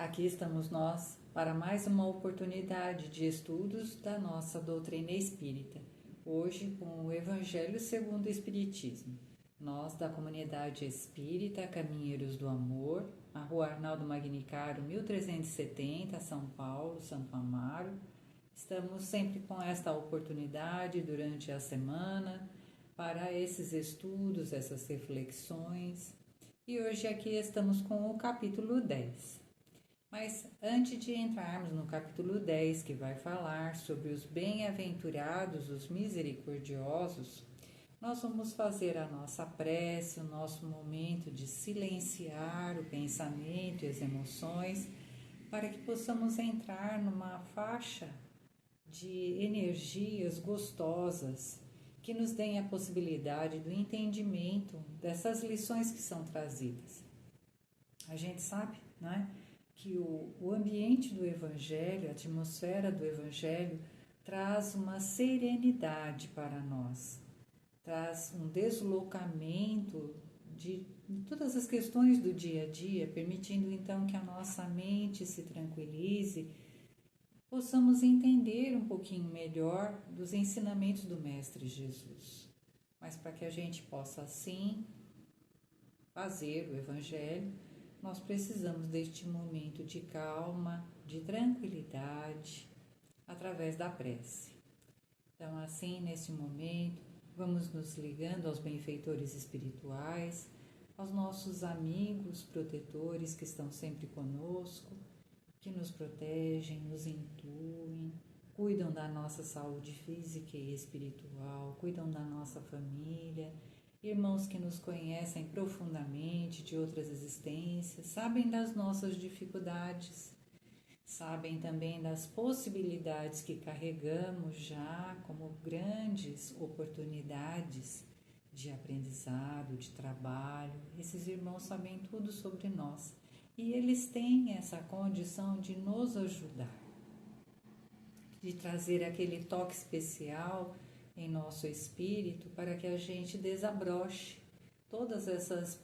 Aqui estamos nós para mais uma oportunidade de estudos da nossa doutrina espírita. Hoje com o Evangelho segundo o Espiritismo. Nós da comunidade espírita Caminheiros do Amor, a Rua Arnaldo Magnicaro, 1370, São Paulo, Santo Amaro. Estamos sempre com esta oportunidade durante a semana para esses estudos, essas reflexões. E hoje aqui estamos com o capítulo 10. Mas antes de entrarmos no capítulo 10, que vai falar sobre os bem-aventurados, os misericordiosos, nós vamos fazer a nossa prece, o nosso momento de silenciar o pensamento e as emoções, para que possamos entrar numa faixa de energias gostosas que nos deem a possibilidade do entendimento dessas lições que são trazidas. A gente sabe, não é? Que o ambiente do Evangelho, a atmosfera do Evangelho, traz uma serenidade para nós, traz um deslocamento de todas as questões do dia a dia, permitindo então que a nossa mente se tranquilize, possamos entender um pouquinho melhor dos ensinamentos do Mestre Jesus. Mas para que a gente possa assim fazer o Evangelho, nós precisamos deste momento de calma, de tranquilidade, através da prece. Então, assim, nesse momento, vamos nos ligando aos benfeitores espirituais, aos nossos amigos protetores que estão sempre conosco, que nos protegem, nos intuem, cuidam da nossa saúde física e espiritual, cuidam da nossa família, irmãos que nos conhecem profundamente de outras existências, sabem das nossas dificuldades, sabem também das possibilidades que carregamos já como grandes oportunidades de aprendizado, de trabalho. Esses irmãos sabem tudo sobre nós e eles têm essa condição de nos ajudar, de trazer aquele toque especial em nosso espírito para que a gente desabroche todas essas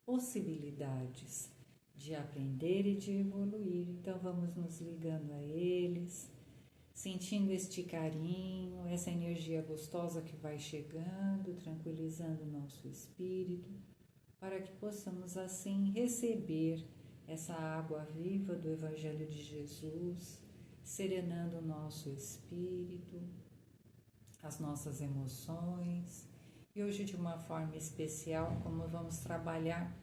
possibilidades de aprender e de evoluir. Então vamos nos ligando a eles, sentindo este carinho, essa energia gostosa que vai chegando, tranquilizando o nosso espírito, para que possamos assim receber essa água viva do Evangelho de Jesus, serenando o nosso espírito, as nossas emoções. E hoje, de uma forma especial, como vamos trabalhar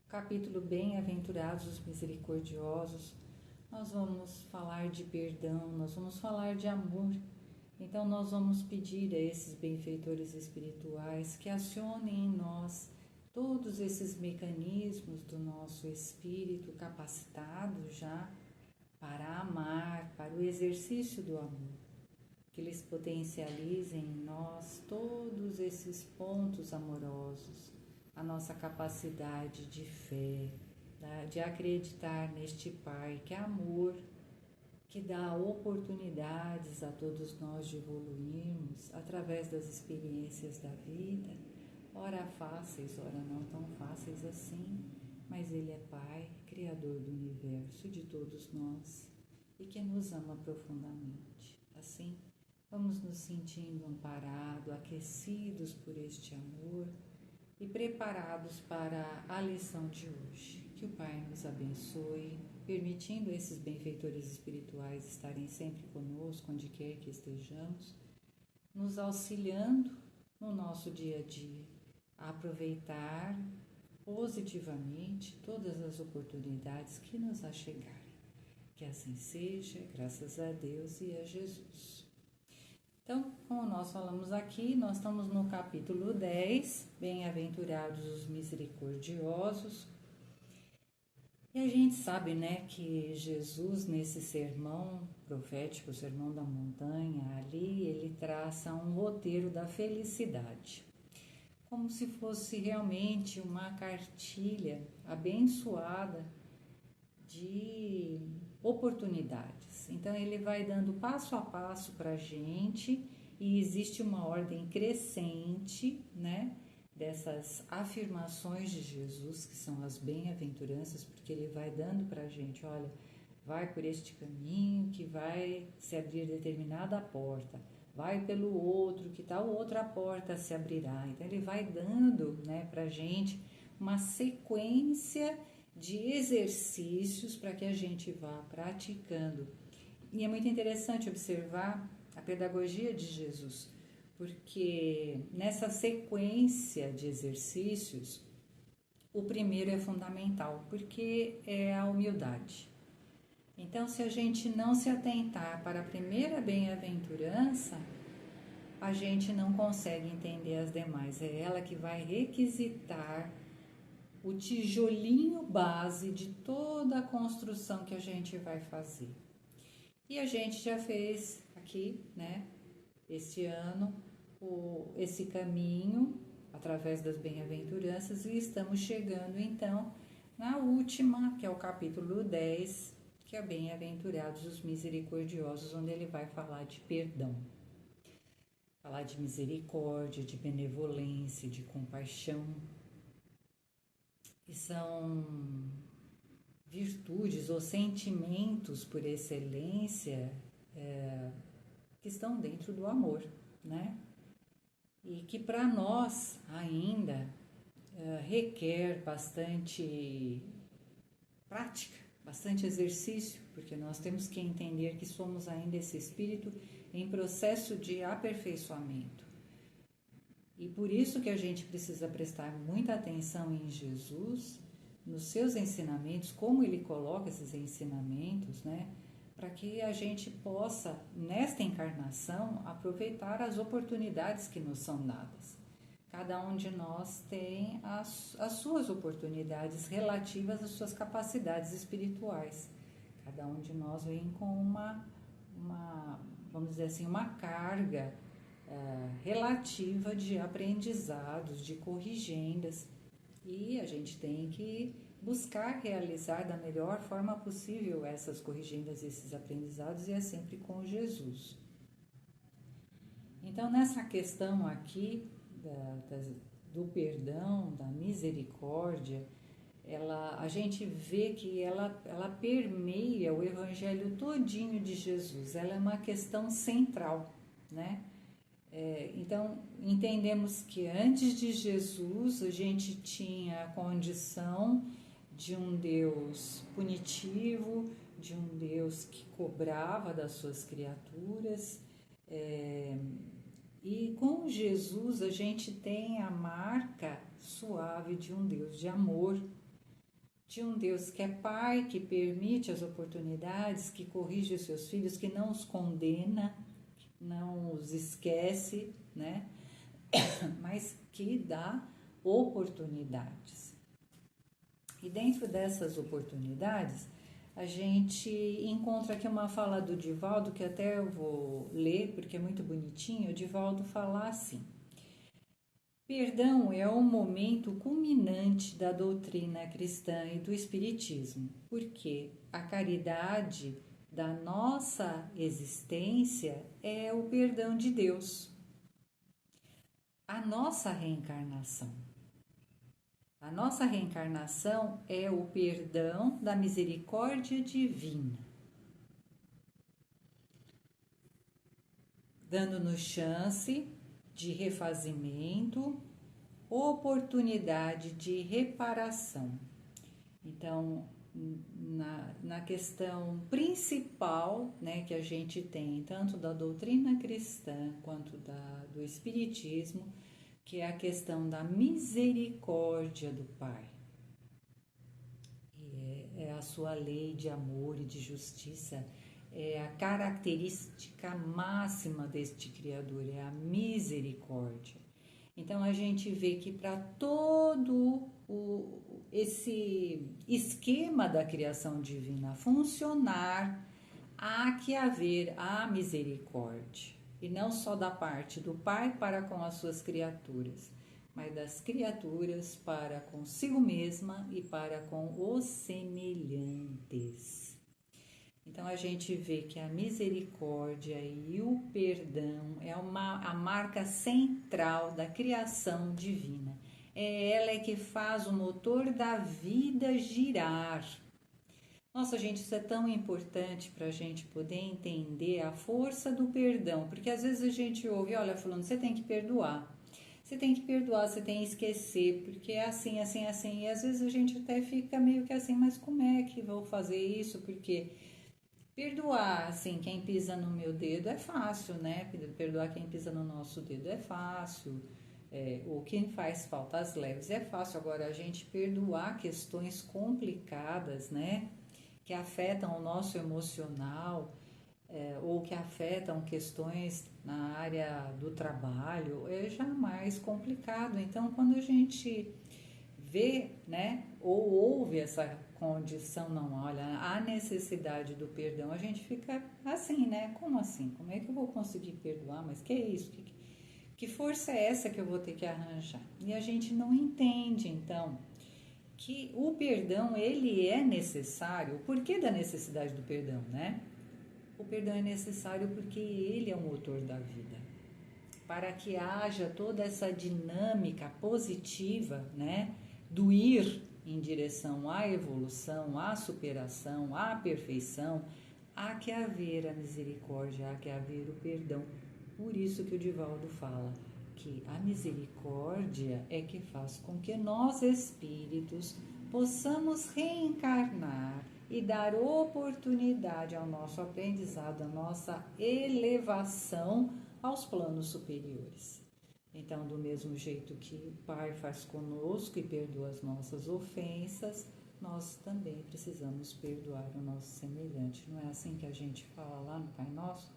o capítulo Bem-aventurados os misericordiosos, nós vamos falar de perdão, nós vamos falar de amor. Então nós vamos pedir a esses benfeitores espirituais que acionem em nós todos esses mecanismos do nosso espírito capacitado já para amar, para o exercício do amor. Que eles potencializem em nós todos esses pontos amorosos, a nossa capacidade de fé, de acreditar neste Pai que é amor, que dá oportunidades a todos nós de evoluirmos através das experiências da vida, ora fáceis, ora não tão fáceis assim, mas Ele é Pai, Criador do Universo e de todos nós, e que nos ama profundamente. Assim, vamos nos sentindo amparados, aquecidos por este amor e preparados para a lição de hoje. Que o Pai nos abençoe, permitindo esses benfeitores espirituais estarem sempre conosco, onde quer que estejamos, nos auxiliando no nosso dia a dia, a aproveitar positivamente todas as oportunidades que nos achegarem. Que assim seja, graças a Deus e a Jesus. Então, como nós falamos aqui, nós estamos no capítulo 10, Bem-aventurados os misericordiosos. E a gente sabe, né, que Jesus, nesse sermão profético, o Sermão da Montanha, ali ele traça um roteiro da felicidade, como se fosse realmente uma cartilha abençoada de oportunidades. Então ele vai dando passo a passo para a gente e existe uma ordem crescente, né, dessas afirmações de Jesus, que são as bem-aventuranças, porque ele vai dando para a gente, olha, vai por este caminho que vai se abrir determinada porta, vai pelo outro que tal outra porta se abrirá. Então ele vai dando, né, para a gente uma sequência de exercícios para que a gente vá praticando. E é muito interessante observar a pedagogia de Jesus, porque nessa sequência de exercícios, o primeiro é fundamental, porque é a humildade. Então, se a gente não se atentar para a primeira bem-aventurança, a gente não consegue entender as demais. É ela que vai requisitar o tijolinho base de toda a construção que a gente vai fazer. E a gente já fez aqui, né, este ano, esse caminho através das bem-aventuranças e estamos chegando então na última, que é o capítulo 10, que é Bem-aventurados os misericordiosos, onde ele vai falar de perdão. Falar de misericórdia, de benevolência, de compaixão. E são virtudes ou sentimentos por excelência que estão dentro do amor, né? E que para nós ainda requer bastante prática, bastante exercício, porque nós temos que entender que somos ainda esse espírito em processo de aperfeiçoamento. E por isso que a gente precisa prestar muita atenção em Jesus, nos seus ensinamentos, como ele coloca esses ensinamentos, né? Para que a gente possa, nesta encarnação, aproveitar as oportunidades que nos são dadas. Cada um de nós tem as suas oportunidades relativas às suas capacidades espirituais. Cada um de nós vem com uma vamos dizer assim, uma carga relativa de aprendizados, de corrigendas, e a gente tem que buscar realizar da melhor forma possível essas corrigendas, esses aprendizados, e é sempre com Jesus. Então, nessa questão aqui do perdão, da misericórdia, a gente vê que ela permeia o evangelho todinho de Jesus, ela é uma questão central, né? Então, entendemos que antes de Jesus a gente tinha a condição de um Deus punitivo, de um Deus que cobrava das suas criaturas, e com Jesus a gente tem a marca suave de um Deus de amor, de um Deus que é Pai, que permite as oportunidades, que corrige os seus filhos, que não os condena, não os esquece, né? Mas que dá oportunidades. E dentro dessas oportunidades, a gente encontra aqui uma fala do Divaldo, que até eu vou ler, porque é muito bonitinho. O Divaldo fala assim: perdão é o momento culminante da doutrina cristã e do espiritismo, porque a caridade da nossa existência é o perdão de Deus. A nossa reencarnação. A nossa reencarnação é o perdão da misericórdia divina, dando-nos chance de refazimento, oportunidade de reparação. Então, na questão principal, né, que a gente tem, tanto da doutrina cristã quanto do espiritismo, que é a questão da misericórdia do Pai. E é a sua lei de amor e de justiça, é a característica máxima deste Criador, é a misericórdia. Então, a gente vê que para todo esse esquema da criação divina funcionar, há que haver a misericórdia. E não só da parte do Pai para com as suas criaturas, mas das criaturas para consigo mesma e para com os semelhantes. Então, a gente vê que a misericórdia e o perdão é a marca central da criação divina. ela é que faz o motor da vida girar. Nossa, gente, isso é tão importante para a gente poder entender a força do perdão, porque às vezes a gente ouve, olha, falando, você tem que perdoar. Você tem que perdoar, você tem que esquecer, porque é assim, assim, assim. E às vezes a gente até fica meio que assim, mas como é que vou fazer isso? Porque perdoar, assim, quem pisa no meu dedo é fácil, né? Perdoar quem pisa no nosso dedo é fácil. Ou quem faz faltas leves é fácil. Agora, a gente perdoar questões complicadas, né? Que afetam o nosso emocional, ou que afetam questões na área do trabalho, é já mais complicado. Então, quando a gente vê, né, ou ouve essa condição, não, olha, a necessidade do perdão, a gente fica assim, né? Como assim? Como é que eu vou conseguir perdoar? Mas que é isso? Que força é essa que eu vou ter que arranjar? E a gente não entende, então, que o perdão, ele é necessário. O porquê da necessidade do perdão, né? O perdão é necessário porque ele é o motor da vida. Para que haja toda essa dinâmica positiva, né? Do ir em direção à evolução, à superação, à perfeição, há que haver a misericórdia, há que haver o perdão. Por isso que o Divaldo fala que a misericórdia é que faz com que nós espíritos possamos reencarnar e dar oportunidade ao nosso aprendizado, à nossa elevação aos planos superiores. Então, do mesmo jeito que o Pai faz conosco e perdoa as nossas ofensas, nós também precisamos perdoar o nosso semelhante. Não é assim que a gente fala lá no Pai Nosso?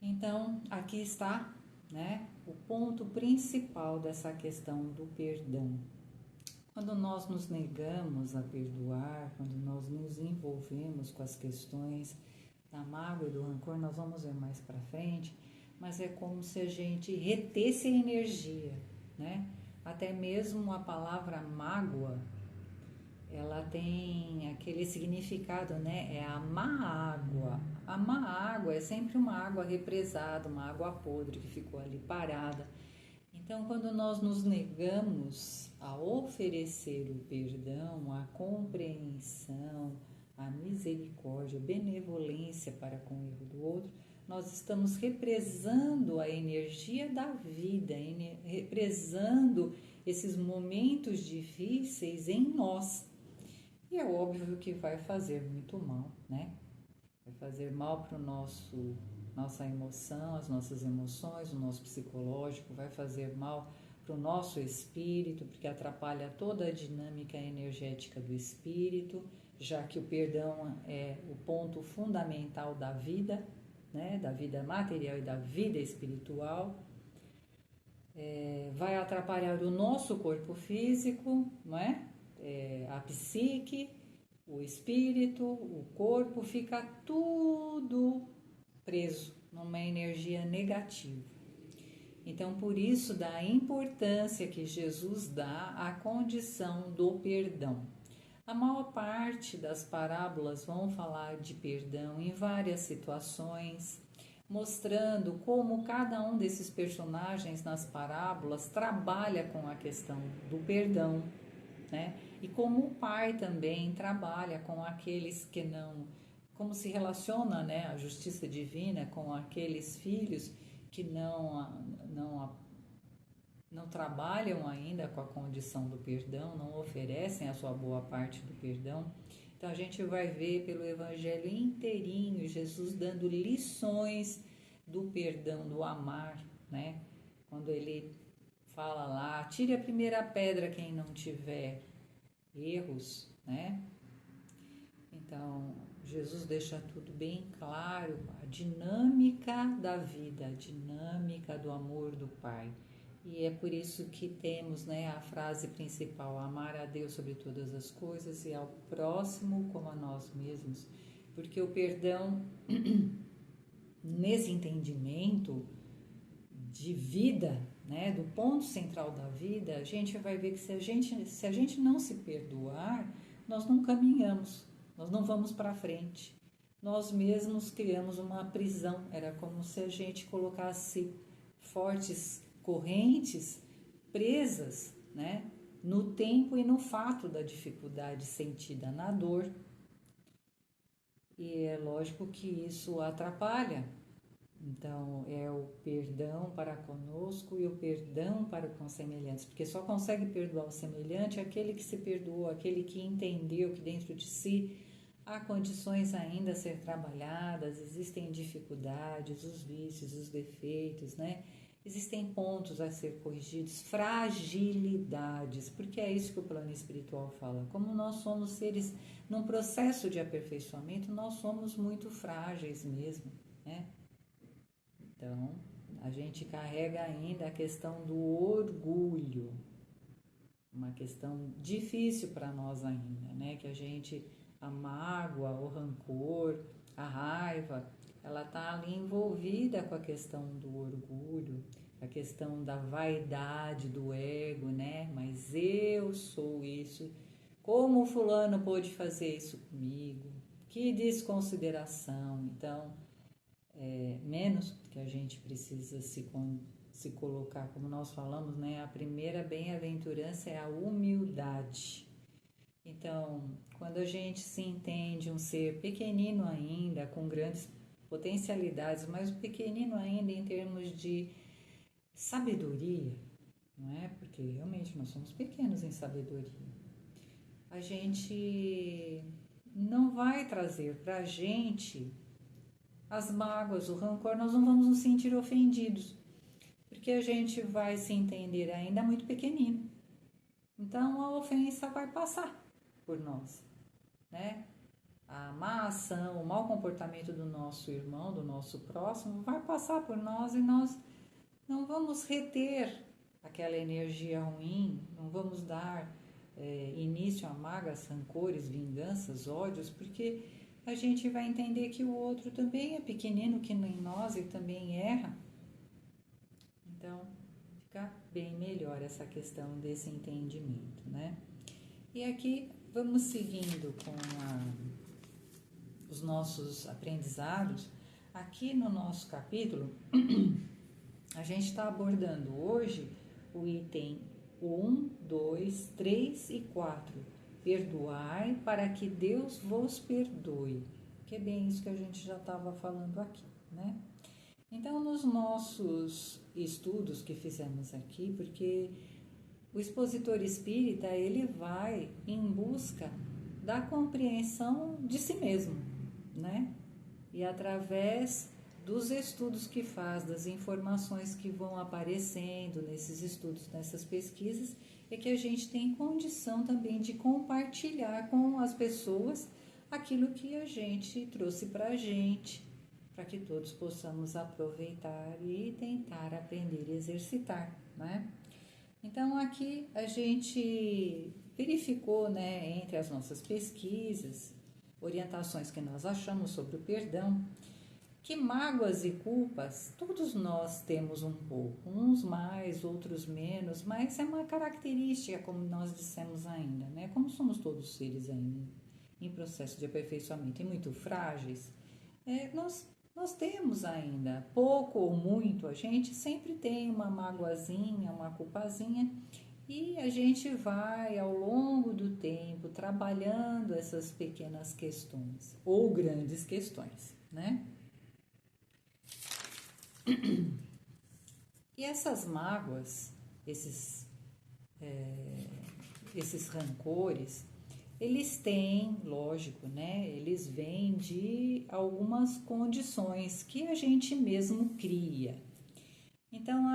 Então, aqui está, né, o ponto principal dessa questão do perdão. Quando nós nos negamos a perdoar, quando nós nos envolvemos com as questões da mágoa e do rancor, nós vamos ver mais para frente, mas é como se a gente retesse a energia, né? Até mesmo a palavra mágoa, ela tem aquele significado, né? É a má água. A má água é sempre uma água represada, uma água podre que ficou ali parada. Então, quando nós nos negamos a oferecer o perdão, a compreensão, a misericórdia, a benevolência para com o erro do outro, nós estamos represando a energia da vida, represando esses momentos difíceis em nós. E é óbvio que vai fazer muito mal, né? Vai fazer mal para o nossa emoção, as nossas emoções, o nosso psicológico, vai fazer mal para o nosso espírito, porque atrapalha toda a dinâmica energética do espírito, já que o perdão é o ponto fundamental da vida, né? Da vida material e da vida espiritual. Vai atrapalhar o nosso corpo físico, não é? A psique, o espírito, o corpo, fica tudo preso numa energia negativa. Então, por isso, da importância que Jesus dá à condição do perdão. A maior parte das parábolas vão falar de perdão em várias situações, mostrando como cada um desses personagens nas parábolas trabalha com a questão do perdão, né? E como o pai também trabalha com aqueles que não, como se relaciona, né, a justiça divina com aqueles filhos que não trabalham ainda com a condição do perdão, não oferecem a sua boa parte do perdão. Então a gente vai ver pelo evangelho inteirinho Jesus dando lições do perdão, do amar, né? Quando ele fala lá, tire a primeira pedra quem não tiver erros, né? Então, Jesus deixa tudo bem claro, a dinâmica da vida, a dinâmica do amor do Pai. E é por isso que temos, né, a frase principal, amar a Deus sobre todas as coisas e ao próximo como a nós mesmos. Porque o perdão, nesse entendimento de vida, né, do ponto central da vida, a gente vai ver que se a gente não se perdoar, nós não caminhamos, nós não vamos para frente. Nós mesmos criamos uma prisão, era como se a gente colocasse fortes correntes presas, né, no tempo e no fato da dificuldade sentida na dor. E é lógico que isso atrapalha. Então, é o perdão para conosco e o perdão para com os semelhantes, porque só consegue perdoar o semelhante aquele que se perdoou, aquele que entendeu que dentro de si há condições ainda a ser trabalhadas, existem dificuldades, os vícios, os defeitos, né? Existem pontos a ser corrigidos, fragilidades, porque é isso que o plano espiritual fala. Como nós somos seres num processo de aperfeiçoamento, nós somos muito frágeis mesmo, né? Então, a gente carrega ainda a questão do orgulho, uma questão difícil para nós ainda, né? Que a mágoa, o rancor, a raiva, ela está ali envolvida com a questão do orgulho, a questão da vaidade, do ego, né? Mas eu sou isso. Como o fulano pôde fazer isso comigo? Que desconsideração. Então, menos que a gente precisa se colocar, como nós falamos, né? A primeira bem-aventurança é a humildade. Então, quando a gente se entende um ser pequenino ainda, com grandes potencialidades, mas pequenino ainda em termos de sabedoria, não é? Porque realmente nós somos pequenos em sabedoria. A gente não vai trazer para a gente as mágoas, o rancor, nós não vamos nos sentir ofendidos, porque a gente vai se entender ainda muito pequenino. Então a ofensa vai passar por nós, né? A má ação, o mau comportamento do nosso irmão, do nosso próximo, vai passar por nós e nós não vamos reter aquela energia ruim, não vamos dar início a mágoas, rancores, vinganças, ódios, porque a gente vai entender que o outro também é pequenino, que nem nós, e também erra. Então, fica bem melhor essa questão desse entendimento, né? E aqui vamos seguindo com os nossos aprendizados. Aqui no nosso capítulo, a gente está abordando hoje o item 1, 2, 3 e 4. Perdoai para que Deus vos perdoe. Que é bem isso que a gente já estava falando aqui, né? Então, nos nossos estudos que fizemos aqui, porque o expositor espírita, ele vai em busca da compreensão de si mesmo, né? E através dos estudos que faz, das informações que vão aparecendo nesses estudos, nessas pesquisas, é que a gente tem condição também de compartilhar com as pessoas aquilo que a gente trouxe para a gente, para que todos possamos aproveitar e tentar aprender e exercitar, né? Então, aqui a gente verificou, né, entre as nossas pesquisas, orientações que nós achamos sobre o perdão, que mágoas e culpas, todos nós temos um pouco, uns mais, outros menos, mas é uma característica, como nós dissemos ainda, né? Como somos todos seres ainda em processo de aperfeiçoamento e muito frágeis, nós temos ainda, pouco ou muito, a gente sempre tem uma mágoazinha, uma culpazinha, e a gente vai, ao longo do tempo, trabalhando essas pequenas questões, ou grandes questões, né? E essas mágoas, esses rancores, eles têm, lógico, né? Eles vêm de algumas condições que a gente mesmo cria. Então,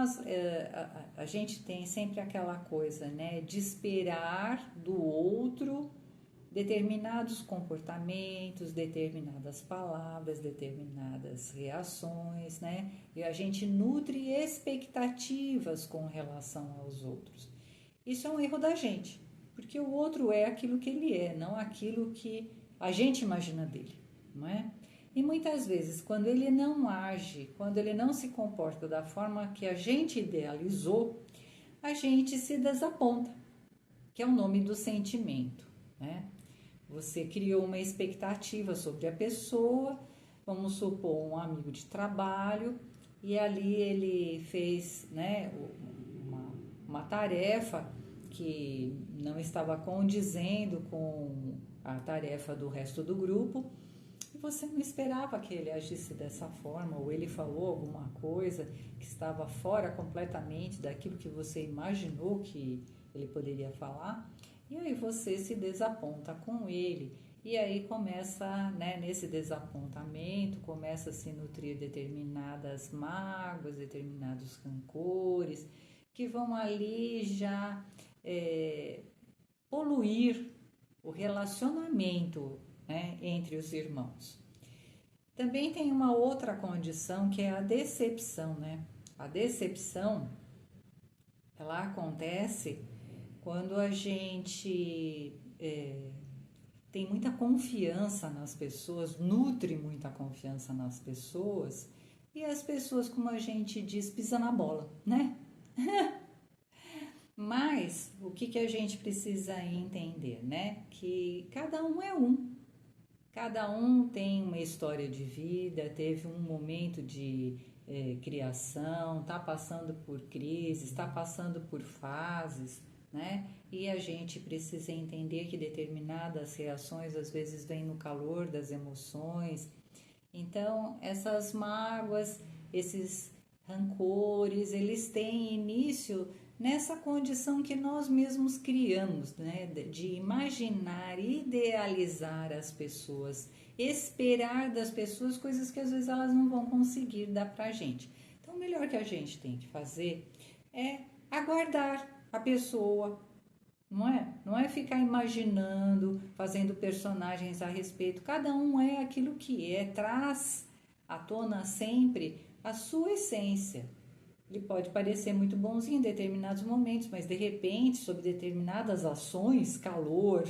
a gente tem sempre aquela coisa, né? De esperar do outro determinados comportamentos, determinadas palavras, determinadas reações, né? E a gente nutre expectativas com relação aos outros. Isso é um erro da gente, porque o outro é aquilo que ele é, não aquilo que a gente imagina dele, não é? E muitas vezes, quando ele não age, quando ele não se comporta da forma que a gente idealizou, a gente se desaponta, que é o nome do sentimento, né? Você criou uma expectativa sobre a pessoa, vamos supor, um amigo de trabalho, e ali ele fez, né, uma uma tarefa que não estava condizendo com a tarefa do resto do grupo, e você não esperava que ele agisse dessa forma, ou ele falou alguma coisa que estava fora completamente daquilo que você imaginou que ele poderia falar, e aí você se desaponta com ele, e aí começa, né, nesse desapontamento, começa a se nutrir determinadas mágoas, determinados rancores, que vão ali já poluir o relacionamento, né, entre os irmãos. Também tem uma outra condição que é a decepção, né? A decepção, ela acontece quando a gente tem muita confiança nas pessoas, nutre muita confiança nas pessoas, e as pessoas, como a gente diz, pisam na bola, né? Mas o que a gente precisa entender, né? Que cada um é um. Cada um tem uma história de vida, teve um momento de criação, está passando por crises, está passando por fases, né? E a gente precisa entender que determinadas reações às vezes vêm no calor das emoções. Então, essas mágoas, esses rancores, eles têm início nessa condição que nós mesmos criamos, né? De imaginar, idealizar as pessoas, esperar das pessoas coisas que às vezes elas não vão conseguir dar pra gente. Então, o melhor que a gente tem que fazer é aguardar a pessoa, não é? Não é ficar imaginando, fazendo personagens a respeito. Cada um é aquilo que é, traz à tona sempre a sua essência. Ele pode parecer muito bonzinho em determinados momentos, mas de repente, sob determinadas ações, calor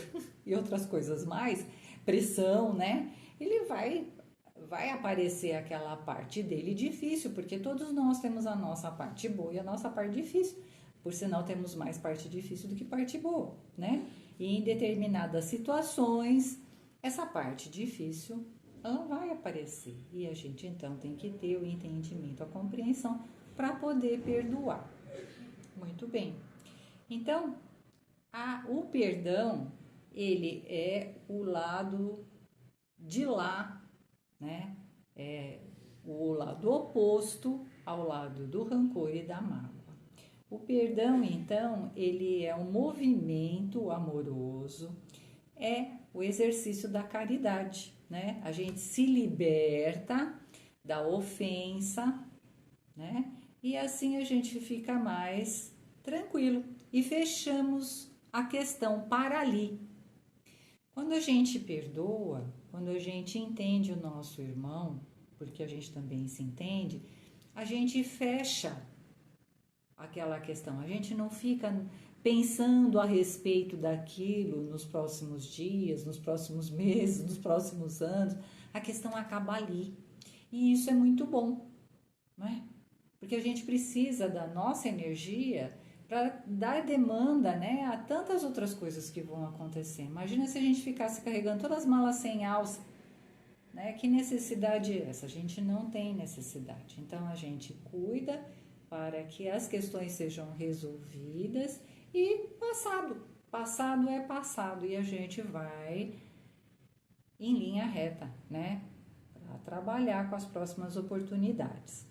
e outras coisas mais, pressão, né? Ele vai aparecer aquela parte dele difícil, porque todos nós temos a nossa parte boa e a nossa parte difícil. Por sinal, temos mais parte difícil do que parte boa, né? E em determinadas situações, essa parte difícil, ela vai aparecer. E a gente, então, tem que ter o entendimento, a compreensão para poder perdoar. Muito bem. Então, o perdão, ele é o lado de lá, né? É o lado oposto ao lado do rancor e da mágoa. O perdão, então, ele é um movimento amoroso, é o exercício da caridade, né? A gente se liberta da ofensa, né? E assim a gente fica mais tranquilo e fechamos a questão para ali. Quando a gente perdoa, quando a gente entende o nosso irmão, porque a gente também se entende, a gente fecha aquela questão. A gente não fica pensando a respeito daquilo nos próximos dias, nos próximos meses, nos próximos anos. A questão acaba ali. E isso é muito bom, não é? Porque a gente precisa da nossa energia para dar demanda, né, a tantas outras coisas que vão acontecer. Imagina se a gente ficasse carregando todas as malas sem alça, né? Que necessidade é essa? A gente não tem necessidade. Então a gente cuida para que as questões sejam resolvidas e passado é passado e a gente vai em linha reta, né, para trabalhar com as próximas oportunidades.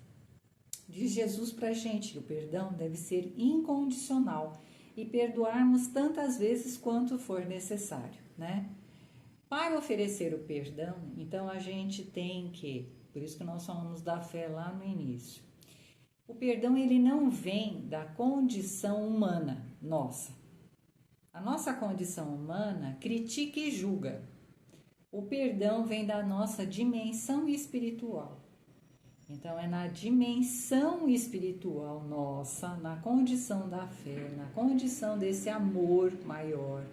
Diz Jesus para a gente que o perdão deve ser incondicional e perdoarmos tantas vezes quanto for necessário, né? Para oferecer o perdão, então a gente tem que, por isso que nós falamos da fé lá no início, o perdão ele não vem da condição humana nossa. A nossa condição humana critica e julga. O perdão vem da nossa dimensão espiritual. Então, é na dimensão espiritual nossa, na condição da fé, na condição desse amor maior,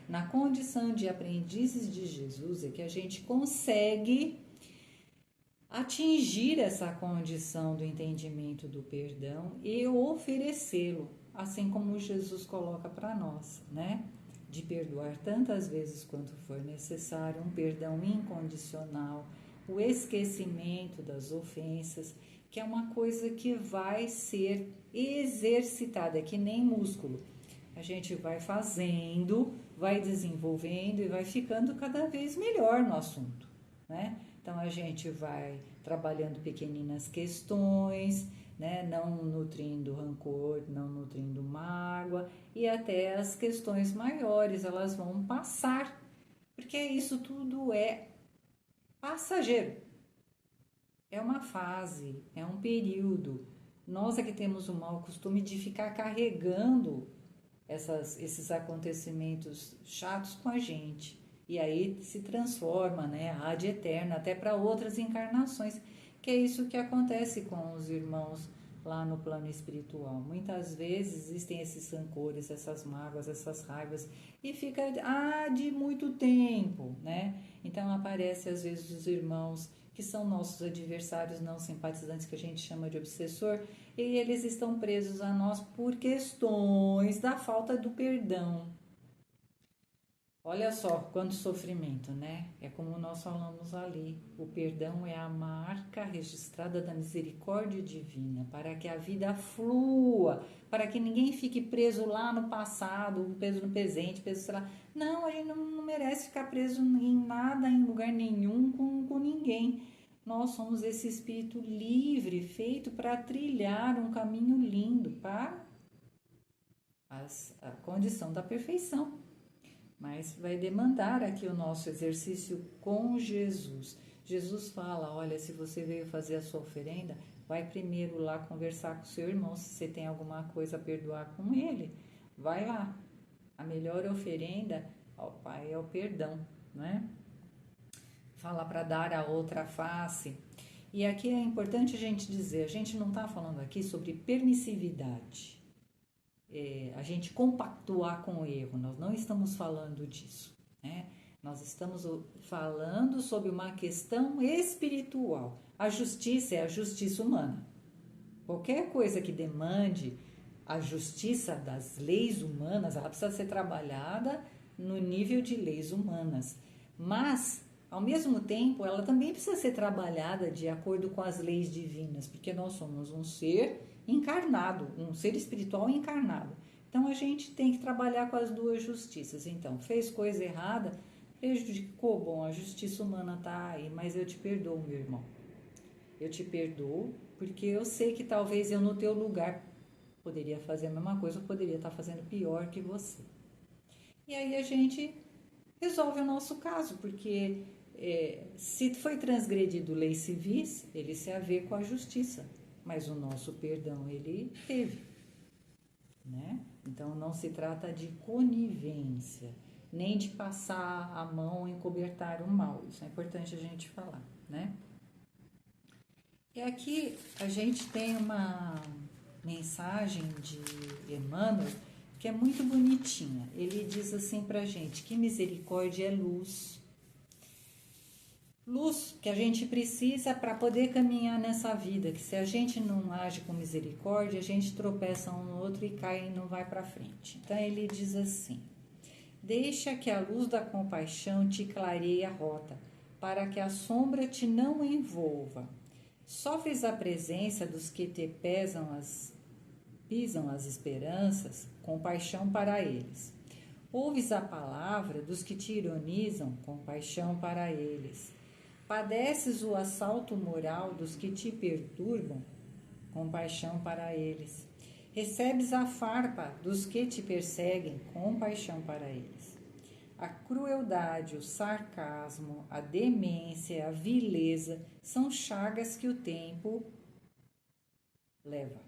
na condição de aprendizes de Jesus, é que a gente consegue atingir essa condição do entendimento do perdão e oferecê-lo, assim como Jesus coloca para nós, né? De perdoar tantas vezes quanto for necessário, um perdão incondicional, o esquecimento das ofensas, que é uma coisa que vai ser exercitada, é que nem músculo. A gente vai fazendo, vai desenvolvendo e vai ficando cada vez melhor no assunto, né? Então a gente vai trabalhando pequeninas questões, né? Não nutrindo rancor, não nutrindo mágoa, e até as questões maiores elas vão passar, porque isso tudo é passageiro, é uma fase, é um período. Nós é que temos o mau costume de ficar carregando esses acontecimentos chatos com a gente. E aí se transforma, né, ad eterna, até para outras encarnações, que é isso que acontece com os irmãos lá no plano espiritual. Muitas vezes existem esses rancores, essas mágoas, essas raivas, e fica de muito tempo, né? Então aparece às vezes os irmãos que são nossos adversários não simpatizantes, que a gente chama de obsessor, e eles estão presos a nós por questões da falta do perdão. Olha só quanto sofrimento, né? É como nós falamos ali, o perdão é a marca registrada da misericórdia divina, para que a vida flua, para que ninguém fique preso lá no passado, preso no presente, preso, sei lá. Não, a gente não merece ficar preso em nada, em lugar nenhum, com ninguém. Nós somos esse espírito livre, feito para trilhar um caminho lindo para a condição da perfeição. Mas vai demandar aqui o nosso exercício com Jesus. Jesus fala, olha, se você veio fazer a sua oferenda, vai primeiro lá conversar com o seu irmão, se você tem alguma coisa a perdoar com ele, vai lá. A melhor oferenda ao Pai é o perdão, não é? Fala para dar a outra face. E aqui é importante a gente dizer, a gente não está falando aqui sobre permissividade. A gente compactuar com o erro, nós não estamos falando disso, né? Nós estamos falando sobre uma questão espiritual. A justiça é a justiça humana. Qualquer coisa que demande a justiça das leis humanas, ela precisa ser trabalhada no nível de leis humanas. Mas, ao mesmo tempo, ela também precisa ser trabalhada de acordo com as leis divinas, porque nós somos um ser encarnado, um ser espiritual encarnado. Então a gente tem que trabalhar com as duas justiças. Então, fez coisa errada, prejudicou, bom, a justiça humana está aí, mas eu te perdoo, meu irmão. Eu te perdoo porque eu sei que talvez eu no teu lugar poderia fazer a mesma coisa, ou poderia estar fazendo pior que você. E aí a gente resolve o nosso caso, porque se foi transgredido leis civis, ele se haver com a justiça. Mas o nosso perdão ele teve, né? Então não se trata de conivência, nem de passar a mão em cobertar o mal. Isso é importante a gente falar, né? E aqui a gente tem uma mensagem de Emmanuel que é muito bonitinha. Ele diz assim pra gente que misericórdia é luz. Luz que a gente precisa para poder caminhar nessa vida, que se a gente não age com misericórdia, a gente tropeça um no outro e cai e não vai para frente. Então ele diz assim: deixa que a luz da compaixão te clareie a rota, para que a sombra te não envolva. Sofres a presença dos que te pisam as esperanças, compaixão para eles. Ouves a palavra dos que te ironizam, compaixão para eles. Padeces o assalto moral dos que te perturbam, compaixão para eles. Recebes a farpa dos que te perseguem, compaixão para eles. A crueldade, o sarcasmo, a demência, a vileza são chagas que o tempo leva.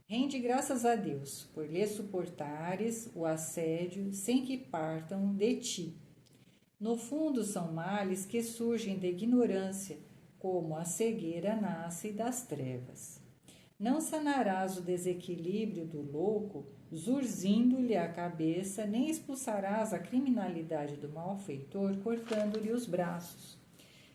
Rende graças a Deus por lhe suportares o assédio sem que partam de ti. No fundo, são males que surgem da ignorância, como a cegueira nasce das trevas. Não sanarás o desequilíbrio do louco, zurzindo-lhe a cabeça, nem expulsarás a criminalidade do malfeitor, cortando-lhe os braços.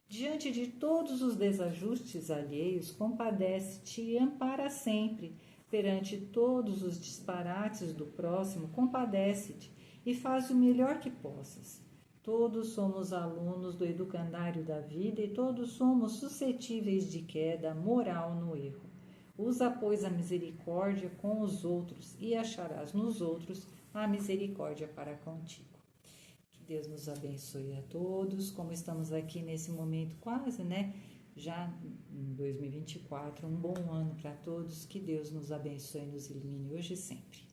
Diante de todos os desajustes alheios, compadece-te e ampara sempre. Perante todos os disparates do próximo, compadece-te e faz o melhor que possas. Todos somos alunos do educandário da vida e todos somos suscetíveis de queda moral no erro. Usa, pois, a misericórdia com os outros e acharás nos outros a misericórdia para contigo. Que Deus nos abençoe a todos. Como estamos aqui nesse momento quase, já em 2024, um bom ano para todos. Que Deus nos abençoe e nos ilumine hoje e sempre.